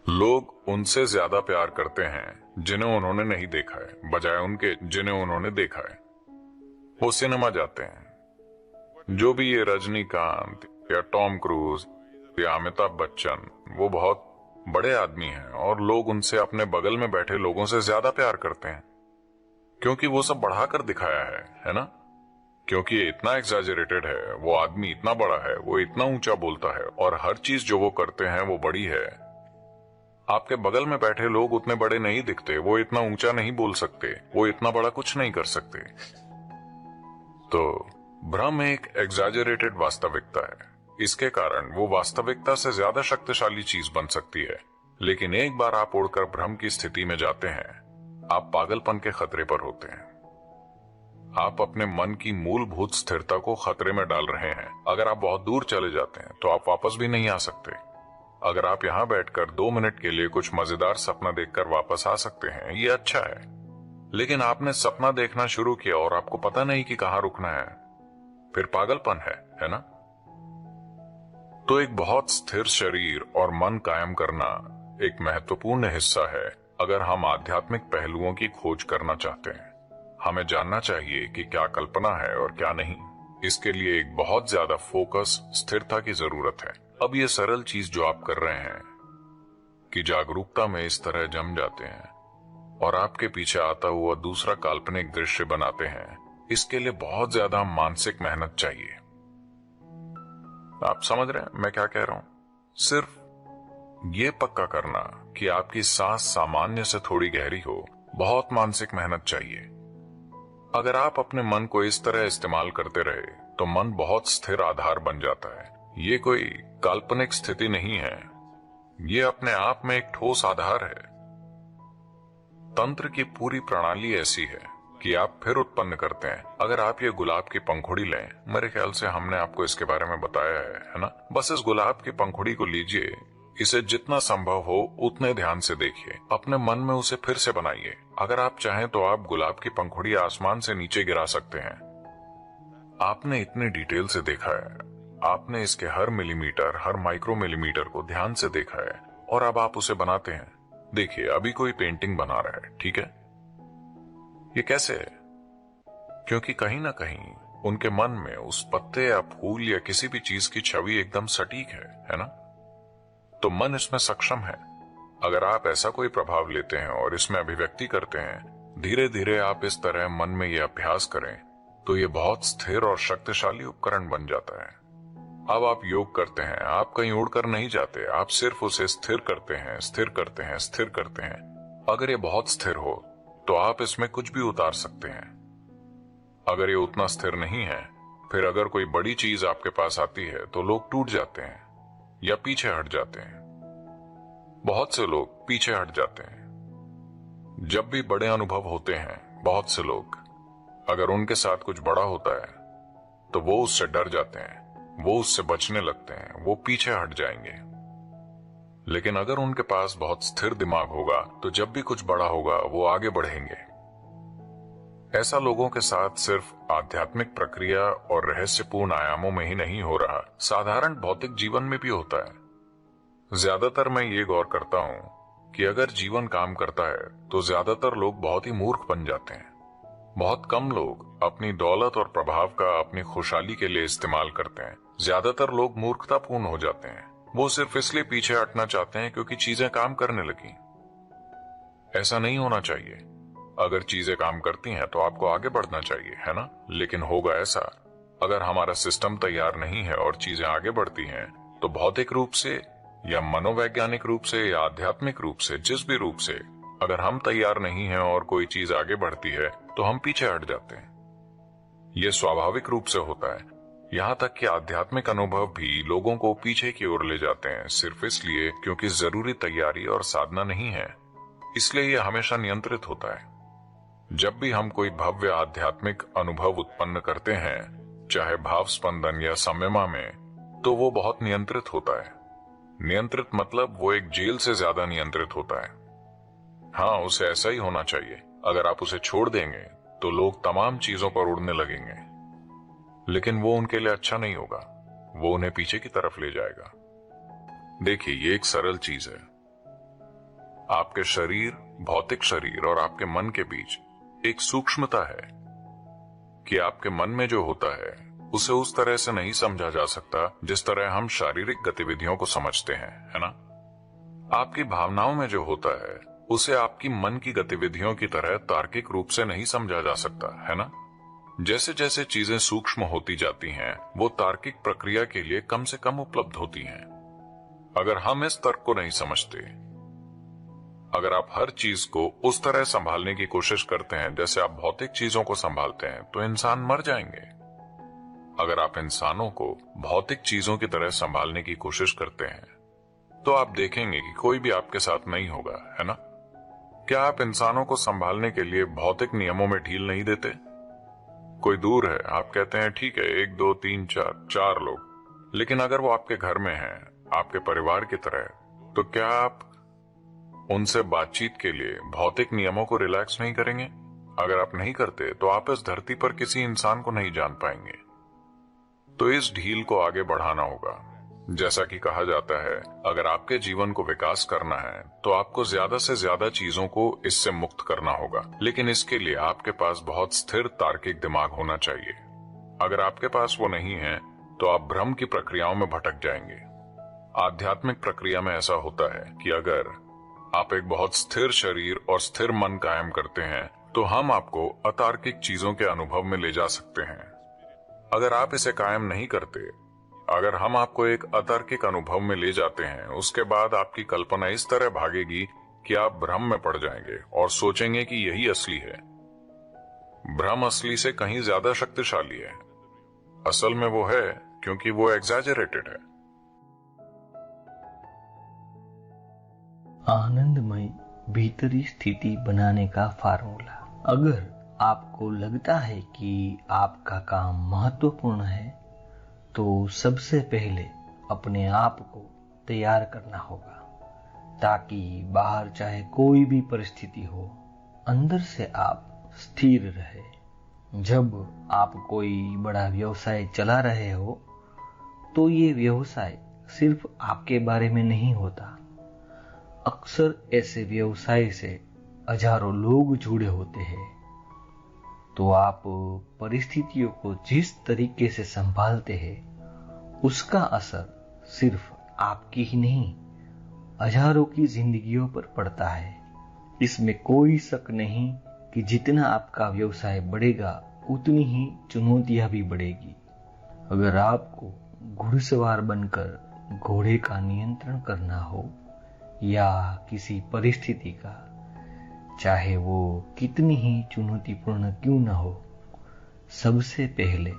लोग उनसे ज्यादा प्यार करते हैं जिन्हें उन्होंने नहीं देखा है, बजाय उनके जिन्हें उन्होंने देखा है। वो सिनेमा जाते हैं, जो भी ये रजनीकांत या टॉम क्रूज या अमिताभ बच्चन, वो बहुत बड़े आदमी हैं और लोग उनसे अपने बगल में बैठे लोगों से ज्यादा प्यार करते हैं, क्योंकि वो सब बढ़ाकर दिखाया है ना। क्योंकि ये इतना एग्जैजरेटेड है, वो आदमी इतना बड़ा है, वो इतना ऊंचा बोलता है और हर चीज जो वो करते हैं वो बड़ी है। आपके बगल में बैठे लोग उतने बड़े नहीं दिखते, वो इतना ऊंचा नहीं बोल सकते, वो इतना बड़ा कुछ नहीं कर सकते। तो भ्रम एक एग्जैजरेटेड वास्तविकता है। इसके कारण वो वास्तविकता से ज्यादा शक्तिशाली चीज बन सकती है। लेकिन एक बार आप उड़कर भ्रम की स्थिति में जाते हैं, आप पागलपन के खतरे पर होते हैं। आप अपने मन की मूलभूत स्थिरता को खतरे में डाल रहे हैं। अगर आप बहुत दूर चले जाते हैं तो आप वापस भी नहीं आ सकते। अगर आप यहां बैठकर 2 मिनट के लिए कुछ मजेदार सपना देखकर वापस आ सकते हैं, ये अच्छा है। लेकिन आपने सपना देखना शुरू किया और आपको पता नहीं कि कहां रुकना है, फिर पागलपन है ना। तो एक बहुत स्थिर शरीर और मन कायम करना एक महत्वपूर्ण हिस्सा है अगर हम आध्यात्मिक पहलुओं की खोज करना चाहते हैं। हमें जानना चाहिए कि क्या कल्पना है और क्या नहीं। इसके लिए एक बहुत ज्यादा फोकस, स्थिरता की जरूरत है। अब ये सरल चीज जो आप कर रहे हैं कि जागरूकता में इस तरह जम जाते हैं और आपके पीछे आता हुआ दूसरा काल्पनिक दृश्य बनाते हैं, इसके लिए बहुत ज्यादा मानसिक मेहनत चाहिए। आप समझ रहे हैं मैं क्या कह रहा हूं? सिर्फ ये पक्का करना कि आपकी सांस सामान्य से थोड़ी गहरी हो, बहुत मानसिक मेहनत चाहिए। अगर आप अपने मन को इस तरह इस्तेमाल करते रहे तो मन बहुत स्थिर आधार बन जाता है। ये कोई काल्पनिक स्थिति नहीं है, ये अपने आप में एक ठोस आधार है। तंत्र की पूरी प्रणाली ऐसी है कि आप फिर उत्पन्न करते हैं। अगर आप ये गुलाब की पंखुड़ी लें, मेरे ख्याल से हमने आपको इसके बारे में बताया है ना। बस इस गुलाब की पंखुड़ी को लीजिए, इसे जितना संभव हो उतने ध्यान से देखिए, अपने मन में उसे फिर से बनाइए। अगर आप चाहें तो आप गुलाब की पंखुड़ी आसमान से नीचे गिरा सकते हैं। आपने इतने डिटेल से देखा है, आपने इसके हर मिलीमीटर, हर माइक्रो मिलीमीटर को ध्यान से देखा है और अब आप उसे बनाते हैं। देखिए, अभी कोई पेंटिंग बना रहा है, ठीक है। ये कैसे है? क्योंकि कहीं ना कहीं उनके मन में उस पत्ते या फूल या किसी भी चीज की छवि एकदम सटीक है ना। तो मन इसमें सक्षम है। अगर आप ऐसा कोई प्रभाव लेते हैं और इसमें अभिव्यक्ति करते हैं, धीरे धीरे आप इस तरह मन में यह अभ्यास करें, तो ये बहुत स्थिर और शक्तिशाली उपकरण बन जाता है। अब आप योग करते हैं, आप कहीं उड़कर नहीं जाते, आप सिर्फ उसे स्थिर करते हैं, स्थिर करते हैं, स्थिर करते हैं। अगर ये बहुत स्थिर हो तो आप इसमें कुछ भी उतार सकते हैं। अगर ये उतना स्थिर नहीं है, फिर अगर कोई बड़ी चीज आपके पास आती है तो लोग टूट जाते हैं या पीछे हट जाते हैं। बहुत से लोग पीछे हट जाते हैं। जब भी बड़े अनुभव होते हैं, बहुत से लोग, अगर उनके साथ कुछ बड़ा होता है तो वो उससे डर जाते हैं, वो उससे बचने लगते हैं, वो पीछे हट जाएंगे। लेकिन अगर उनके पास बहुत स्थिर दिमाग होगा तो जब भी कुछ बड़ा होगा वो आगे बढ़ेंगे। ऐसा लोगों के साथ सिर्फ आध्यात्मिक प्रक्रिया और रहस्यपूर्ण आयामों में ही नहीं हो रहा, साधारण भौतिक जीवन में भी होता है। ज्यादातर मैं ये गौर करता हूं कि अगर जीवन काम करता है तो ज्यादातर लोग बहुत ही मूर्ख बन जाते हैं। बहुत कम लोग अपनी दौलत और प्रभाव का अपनी खुशहाली के लिए इस्तेमाल करते हैं। ज्यादातर लोग मूर्खतापूर्ण हो जाते हैं। वो सिर्फ इसलिए पीछे हटना चाहते हैं क्योंकि चीजें काम करने लगी। ऐसा नहीं होना चाहिए। अगर चीजें काम करती हैं तो आपको आगे बढ़ना चाहिए, है ना। लेकिन होगा ऐसा, अगर हमारा सिस्टम तैयार नहीं है और चीजें आगे बढ़ती हैं, तो भौतिक रूप से या मनोवैज्ञानिक रूप से या आध्यात्मिक रूप से, जिस भी रूप से, अगर हम तैयार नहीं हैं और कोई चीज आगे बढ़ती है तो हम पीछे हट जाते हैं। यह स्वाभाविक रूप से होता है। यहाँ तक कि आध्यात्मिक अनुभव भी लोगों को पीछे की ओर ले जाते हैं, सिर्फ इसलिए क्योंकि जरूरी तैयारी और साधना नहीं है। इसलिए यह हमेशा नियंत्रित होता है। जब भी हम कोई भव्य आध्यात्मिक अनुभव उत्पन्न करते हैं, चाहे भाव स्पंदन या संयमा में, तो वो बहुत नियंत्रित होता है। नियंत्रित मतलब वो एक जेल से ज्यादा नियंत्रित होता है। हाँ, उसे ऐसा ही होना चाहिए। अगर आप उसे छोड़ देंगे तो लोग तमाम चीजों पर उड़ने लगेंगे, लेकिन वो उनके लिए अच्छा नहीं होगा, वो उन्हें पीछे की तरफ ले जाएगा। देखिए, ये एक सरल चीज है। आपके शरीर, भौतिक शरीर और आपके मन के बीच एक सूक्ष्मता है कि आपके मन में जो होता है उसे उस तरह से नहीं समझा जा सकता जिस तरह हम शारीरिक गतिविधियों को समझते हैं, है ना। आपकी भावनाओं में जो होता है उसे आपकी मन की गतिविधियों की तरह तार्किक रूप से नहीं समझा जा सकता, है ना। जैसे जैसे चीजें सूक्ष्म होती जाती हैं, वो तार्किक प्रक्रिया के लिए कम से कम उपलब्ध होती हैं। अगर हम इस तर्क को नहीं समझते, अगर आप हर चीज को उस तरह संभालने की कोशिश करते हैं जैसे आप भौतिक चीजों को संभालते हैं, तो इंसान मर जाएंगे। अगर आप इंसानों को भौतिक चीजों की तरह संभालने की कोशिश करते हैं, तो आप देखेंगे कि कोई भी आपके साथ नहीं होगा, है ना। क्या आप इंसानों को संभालने के लिए भौतिक नियमों में ढील नहीं देते? कोई दूर है, आप कहते हैं ठीक है, 1 2 3 4 लोग, लेकिन अगर वो आपके घर में हैं, आपके परिवार की तरह, तो क्या आप उनसे बातचीत के लिए भौतिक नियमों को रिलैक्स नहीं करेंगे? अगर आप नहीं करते तो आप इस धरती पर किसी इंसान को नहीं जान पाएंगे। तो इस ढील को आगे बढ़ाना होगा। जैसा कि कहा जाता है, अगर आपके जीवन को विकास करना है तो आपको ज्यादा से ज्यादा चीजों को इससे मुक्त करना होगा, लेकिन इसके लिए आपके पास बहुत स्थिर तार्किक दिमाग होना चाहिए। अगर आपके पास वो नहीं है तो आप भ्रम की प्रक्रियाओं में भटक जाएंगे। आध्यात्मिक प्रक्रिया में ऐसा होता है कि अगर आप एक बहुत स्थिर शरीर और स्थिर मन कायम करते हैं तो हम आपको अतार्किक चीजों के अनुभव में ले जा सकते हैं। अगर आप इसे कायम नहीं करते, अगर हम आपको एक अतार्किक अनुभव में ले जाते हैं, उसके बाद आपकी कल्पना इस तरह भागेगी कि आप भ्रम में पड़ जाएंगे और सोचेंगे कि यही असली है। भ्रम असली से कहीं ज्यादा शक्तिशाली है। असल में वो है क्योंकि वो एग्जैजरेटेड है। आनंदमय भीतरी स्थिति बनाने का फार्मूला। अगर आपको लगता है कि आपका काम महत्वपूर्ण है, तो सबसे पहले अपने आप को तैयार करना होगा, ताकि बाहर चाहे कोई भी परिस्थिति हो, अंदर से आप स्थिर रहे। जब आप कोई बड़ा व्यवसाय चला रहे हो, तो ये व्यवसाय सिर्फ आपके बारे में नहीं होता। अक्सर ऐसे व्यवसाय से हजारों लोग जुड़े होते हैं। तो आप परिस्थितियों को जिस तरीके से संभालते हैं, उसका असर सिर्फ आपकी ही नहीं, हजारों की जिंदगियों पर पड़ता है। इसमें कोई शक नहीं कि जितना आपका व्यवसाय बढ़ेगा, उतनी ही चुनौतियां भी बढ़ेगी। अगर आपको घुड़सवार बनकर घोड़े का नियंत्रण करना हो, या किसी परिस्थिति का, चाहे वो कितनी ही चुनौतीपूर्ण क्यों न हो, सबसे पहले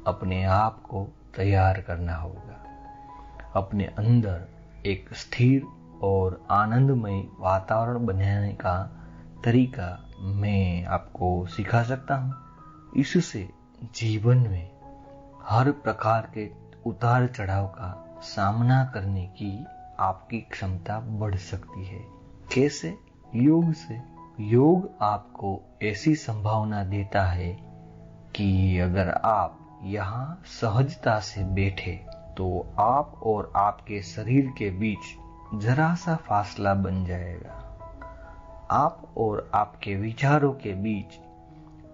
अपने आप को तैयार करना होगा। अपने अंदर एक स्थिर और आनंदमय वातावरण बनाने का तरीका मैं आपको सिखा सकता हूँ। इससे जीवन में हर प्रकार के उतार चढ़ाव का सामना करने की आपकी क्षमता बढ़ सकती है। कैसे? योग से। योग आपको ऐसी संभावना देता है कि अगर आप यहाँ सहजता से बैठे, तो आप और आपके शरीर के बीच जरा सा फासला बन जाएगा। आप और आपके विचारों के बीच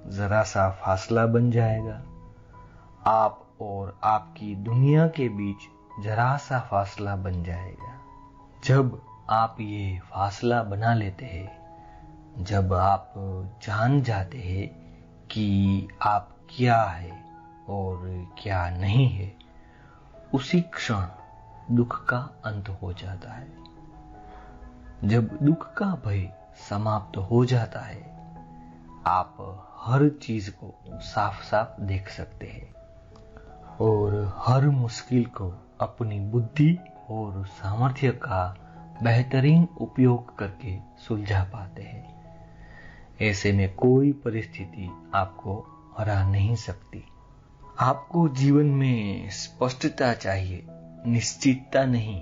जरा सा फासला बन जाएगा। आप और आपकी दुनिया के बीच जरा सा फासला बन जाएगा। जब आप ये फासला बना लेते हैं, जब आप जान जाते हैं कि आप क्या है और क्या नहीं है, उसी क्षण दुख का अंत हो जाता है। जब दुख का भय समाप्त हो जाता है, आप हर चीज को साफ साफ देख सकते हैं और हर मुश्किल को अपनी बुद्धि और सामर्थ्य का बेहतरीन उपयोग करके सुलझा पाते हैं। ऐसे में कोई परिस्थिति आपको हरा नहीं सकती। आपको जीवन में स्पष्टता चाहिए, निश्चितता नहीं।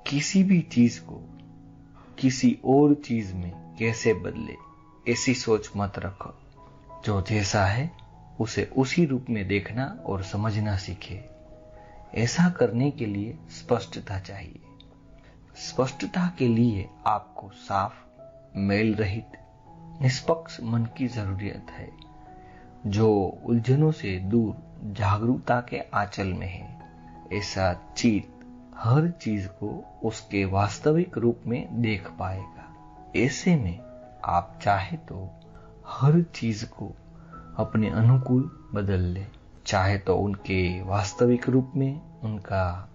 किसी भी चीज को किसी और चीज में कैसे बदले, ऐसी सोच मत रखो। जो जैसा है उसे उसी रूप में देखना और समझना सीखे। ऐसा करने के लिए स्पष्टता चाहिए। स्पष्टता के लिए आपको साफ, मेल रहित, निष्पक्ष मन की जरूरत है, जो उलझनों से दूर जागरूकता के आंचल में है। ऐसा चित्त हर चीज को उसके वास्तविक रूप में देख पाएगा। ऐसे में आप चाहे तो हर चीज को अपने अनुकूल बदल ले, चाहे तो उनके वास्तविक रूप में उनका